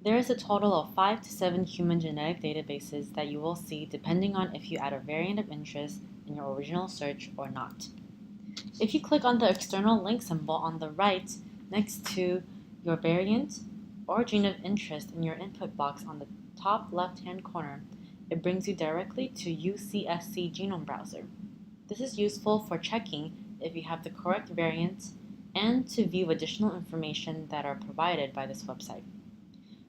There is a total of 5 to 7 human genetic databases that you will see depending on if you add a variant of interest in your original search or not. If you click on the external link symbol on the right next to your variant or gene of interest in your input box on the top left-hand corner, it brings you directly to UCSC Genome Browser. This is useful for checking if you have the correct variant and to view additional information that are provided by this website.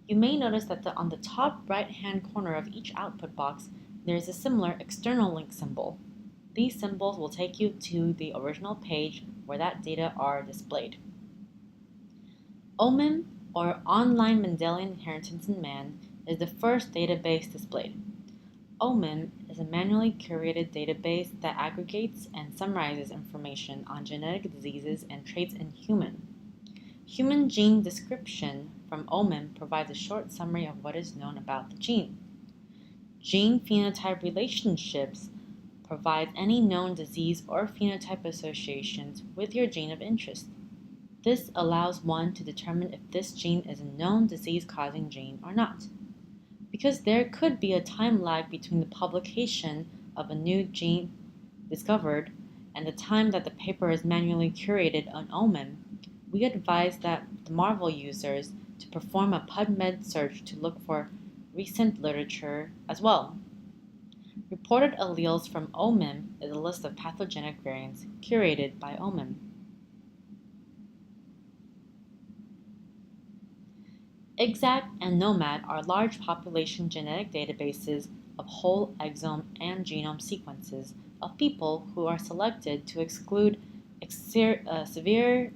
You may notice that on the top right-hand corner of each output box, there is a similar external link symbol. These symbols will take you to the original page where that data are displayed. OMIM, or Online Mendelian Inheritance in Man, is the first database displayed. OMIM is a manually curated database that aggregates and summarizes information on genetic diseases and traits in humans. Human gene description from OMIM provides a short summary of what is known about the gene. Gene-Phenotype Relationships provides any known disease or phenotype associations with your gene of interest. This allows one to determine if this gene is a known disease-causing gene or not. Because there could be a time lag between the publication of a new gene discovered and the time that the paper is manually curated on OMIM, we advise that the MARRVEL users to perform a PubMed search to look for recent literature as well. Reported alleles from OMIM is a list of pathogenic variants curated by OMIM. EXACT and NOMAD are large population genetic databases of whole exome and genome sequences of people who are selected to exclude severe.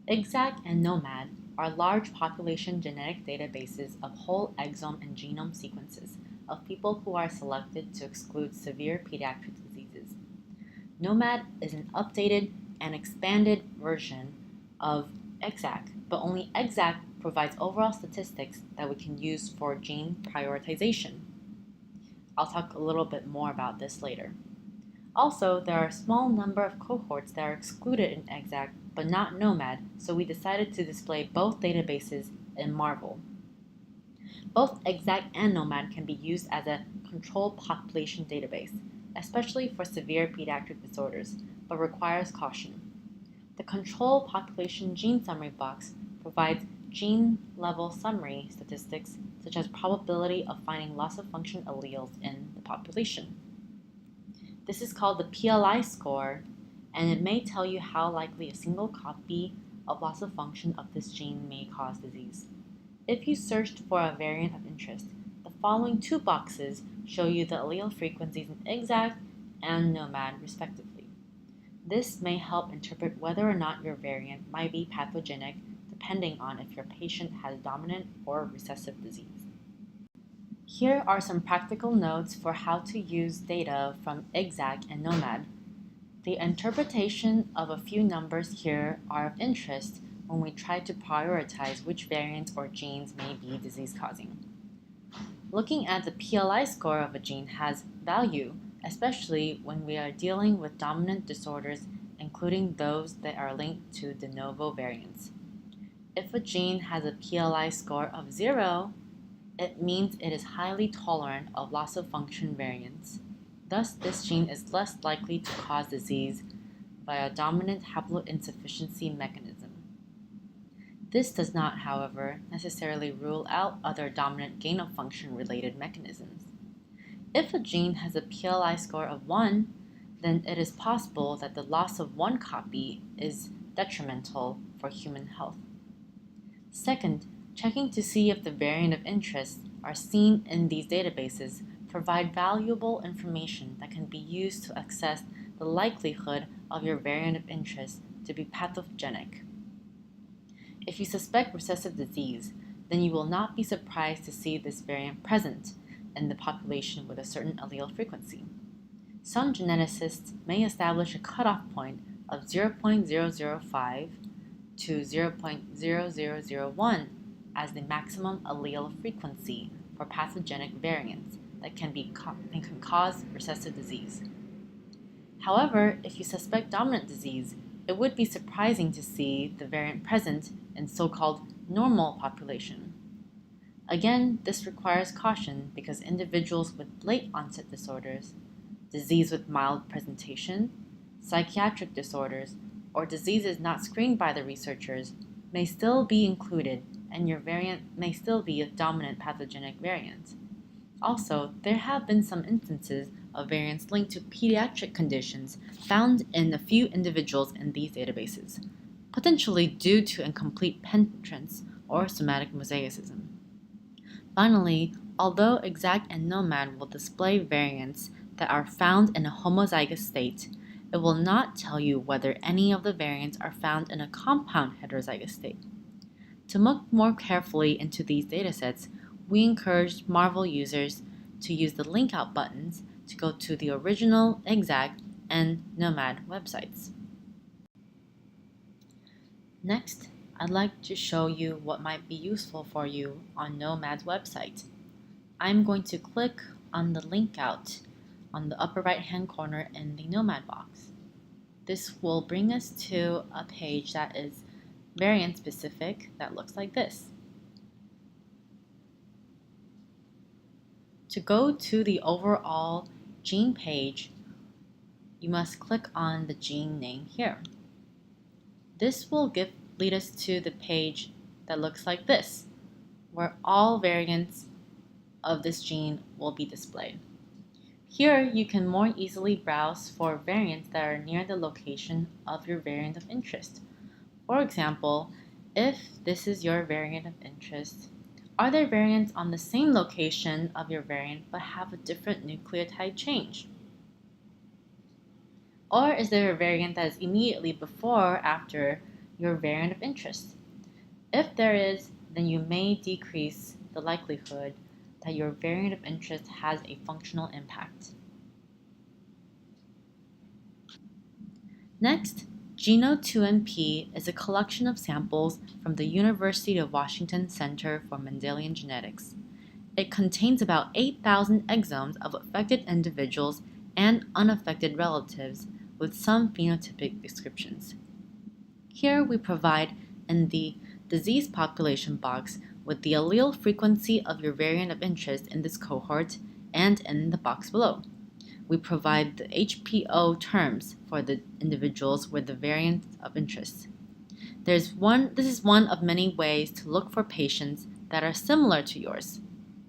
EXACT and NOMAD are large population genetic databases of whole exome and genome sequences of people who are selected to exclude severe pediatric diseases. NOMAD is an updated and expanded version of EXACT, but only EXACT provides overall statistics that we can use for gene prioritization. I'll talk a little bit more about this later. Also, there are a small number of cohorts that are excluded in EXACT but not NOMAD, so we decided to display both databases in MARRVEL. Both EXACT and NOMAD can be used as a control population database, especially for severe pediatric disorders, but requires caution. The control population gene summary box provides gene-level summary statistics such as probability of finding loss-of-function alleles in the population. This is called the PLI score, and it may tell you how likely a single copy of loss-of-function of this gene may cause disease. If you searched for a variant of interest, the following two boxes show you the allele frequencies in EXACT and NOMAD respectively. This may help interpret whether or not your variant might be pathogenic depending on if your patient has dominant or recessive disease. Here are some practical notes for how to use data from EXACT and NOMAD. The interpretation of a few numbers here are of interest when we try to prioritize which variants or genes may be disease-causing. Looking at the PLI score of a gene has value, especially when we are dealing with dominant disorders, including those that are linked to de novo variants. If a gene has a PLI score of 0, it means it is highly tolerant of loss-of-function variants. Thus, this gene is less likely to cause disease via dominant haploinsufficiency mechanism. This does not, however, necessarily rule out other dominant gain-of-function related mechanisms. If a gene has a PLI score of 1, then it is possible that the loss of one copy is detrimental for human health. Second, checking to see if the variant of interest are seen in these databases provide valuable information that can be used to assess the likelihood of your variant of interest to be pathogenic. If you suspect recessive disease, then you will not be surprised to see this variant present in the population with a certain allele frequency. Some geneticists may establish a cutoff point of 0.005 to 0.0001 as the maximum allele frequency for pathogenic variants that can cause recessive disease. However, if you suspect dominant disease, it would be surprising to see the variant present in so-called normal population. Again, this requires caution because individuals with late onset disorders, disease with mild presentation, psychiatric disorders, or diseases not screened by the researchers may still be included, and your variant may still be a dominant pathogenic variant. Also, there have been some instances of variants linked to pediatric conditions found in a few individuals in these databases, potentially due to incomplete penetrance or somatic mosaicism. Finally, although EXACT and NOMAD will display variants that are found in a homozygous state, it will not tell you whether any of the variants are found in a compound heterozygous state. To look more carefully into these datasets, we encourage MARRVEL users to use the link out buttons to go to the original EXACT and NOMAD websites. Next, I'd like to show you what might be useful for you on NOMAD's website. I'm going to click on the link out on the upper right hand corner in the NOMAD box. This will bring us to a page that is variant specific that looks like this. To go to the overall gene page, you must click on the gene name here. This will lead us to the page that looks like this, where all variants of this gene will be displayed. Here, you can more easily browse for variants that are near the location of your variant of interest. For example, if this is your variant of interest, are there variants on the same location of your variant but have a different nucleotide change? Or is there a variant that is immediately before or after your variant of interest? If there is, then you may decrease the likelihood that your variant of interest has a functional impact. Next, Geno2MP is a collection of samples from the University of Washington Center for Mendelian Genetics. It contains about 8,000 exomes of affected individuals and unaffected relatives with some phenotypic descriptions. Here we provide in the disease population box with the allele frequency of your variant of interest in this cohort, and in the box below, we provide the HPO terms for the individuals with the variant of interest. This is one of many ways to look for patients that are similar to yours.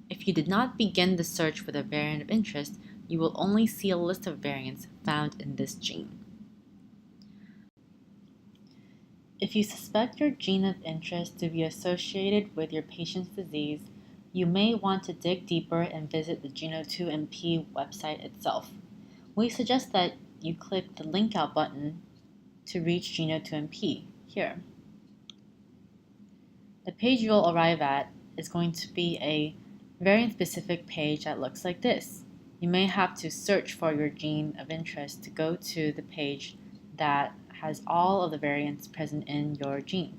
If you did not begin the search with a variant of interest, you will only see a list of variants found in this gene. If you suspect your gene of interest to be associated with your patient's disease, you may want to dig deeper and visit the Geno2MP website itself. We suggest that you click the link out button to reach Geno2MP here. The page you'll arrive at is going to be a variant-specific page that looks like this. You may have to search for your gene of interest to go to the page that has all of the variants present in your gene.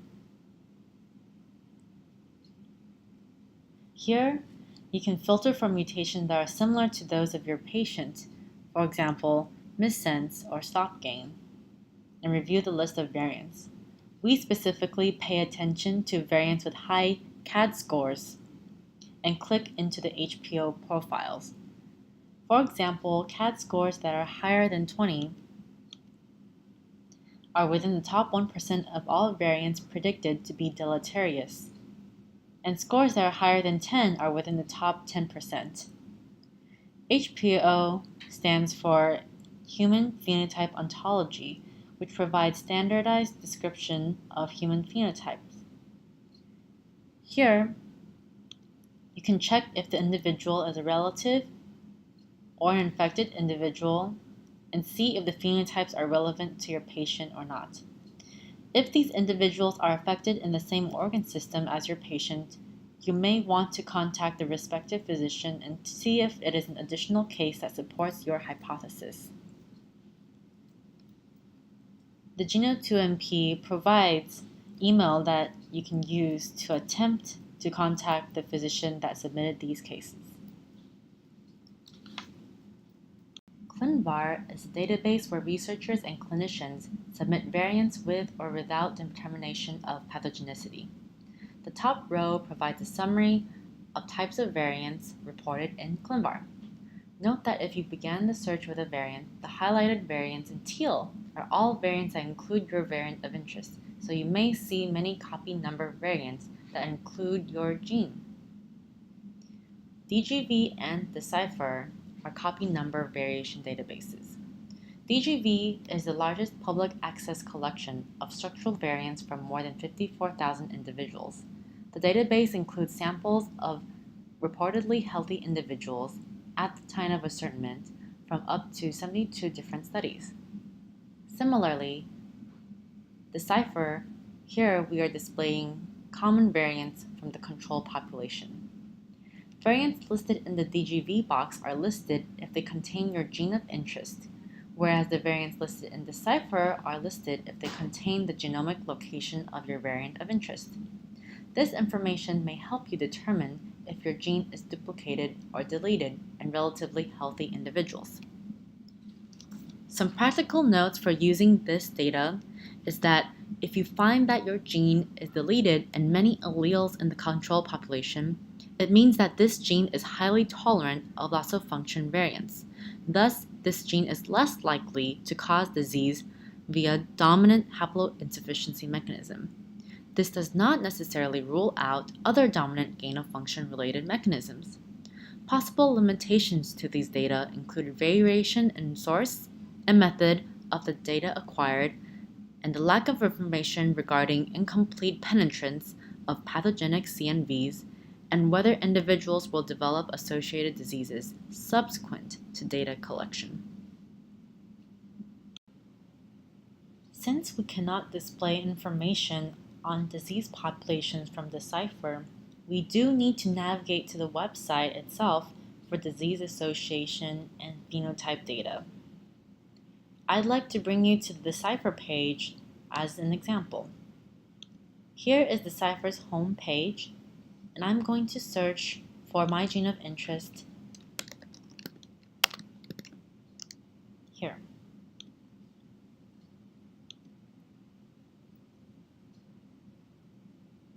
Here, you can filter for mutations that are similar to those of your patient, for example, missense or stop gain, and review the list of variants. We specifically pay attention to variants with high CAD scores and click into the HPO profiles. For example, CAD scores that are higher than 20 are within the top 1% of all variants predicted to be deleterious, and scores that are higher than 10 are within the top 10%. HPO stands for Human Phenotype Ontology, which provides standardized description of human phenotypes. Here, you can check if the individual is a relative or an infected individual and see if the phenotypes are relevant to your patient or not. If these individuals are affected in the same organ system as your patient, you may want to contact the respective physician and see if it is an additional case that supports your hypothesis. The Geno2MP provides email that you can use to attempt to contact the physician that submitted these cases. ClinVar is a database where researchers and clinicians submit variants with or without determination of pathogenicity. The top row provides a summary of types of variants reported in ClinVar. Note that if you began the search with a variant, the highlighted variants in teal are all variants that include your variant of interest, so you may see many copy number variants that include your gene. DGV and Decipher are copy number variation databases. DGV is the largest public access collection of structural variants from more than 54,000 individuals. The database includes samples of reportedly healthy individuals at the time of ascertainment from up to 72 different studies. Similarly, Decipher, here we are displaying common variants from the control population. Variants listed in the DGV box are listed if they contain your gene of interest, whereas the variants listed in Decipher are listed if they contain the genomic location of your variant of interest. This information may help you determine if your gene is duplicated or deleted in relatively healthy individuals. Some practical notes for using this data is that if you find that your gene is deleted in many alleles in the control population, it means that this gene is highly tolerant of loss-of-function variants. Thus, this gene is less likely to cause disease via dominant haploinsufficiency mechanism. This does not necessarily rule out other dominant gain-of-function-related mechanisms. Possible limitations to these data include variation in source and method of the data acquired, and the lack of information regarding incomplete penetrance of pathogenic CNVs and whether individuals will develop associated diseases subsequent to data collection. Since we cannot display information on disease populations from Decipher, we do need to navigate to the website itself for disease association and phenotype data. I'd like to bring you to the Decipher page as an example. Here is Decipher's home page, and I'm going to search for my gene of interest here.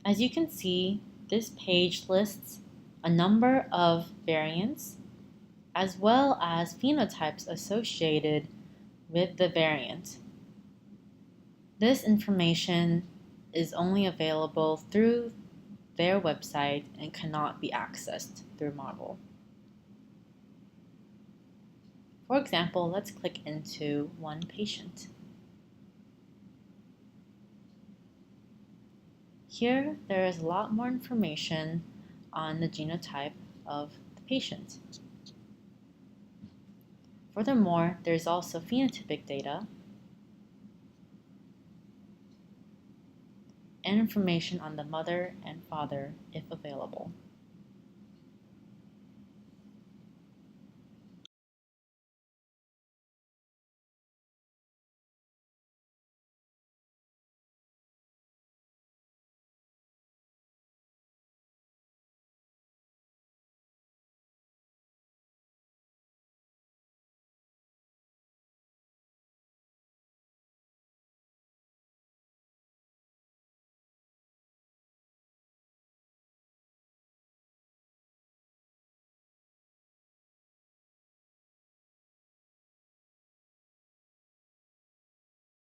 As you can see, this page lists a number of variants as well as phenotypes associated with the variant. This information is only available through their website and cannot be accessed through MARRVEL. For example, let's click into one patient. Here, there is a lot more information on the genotype of the patient. Furthermore, there's also phenotypic data and information on the mother and father if available.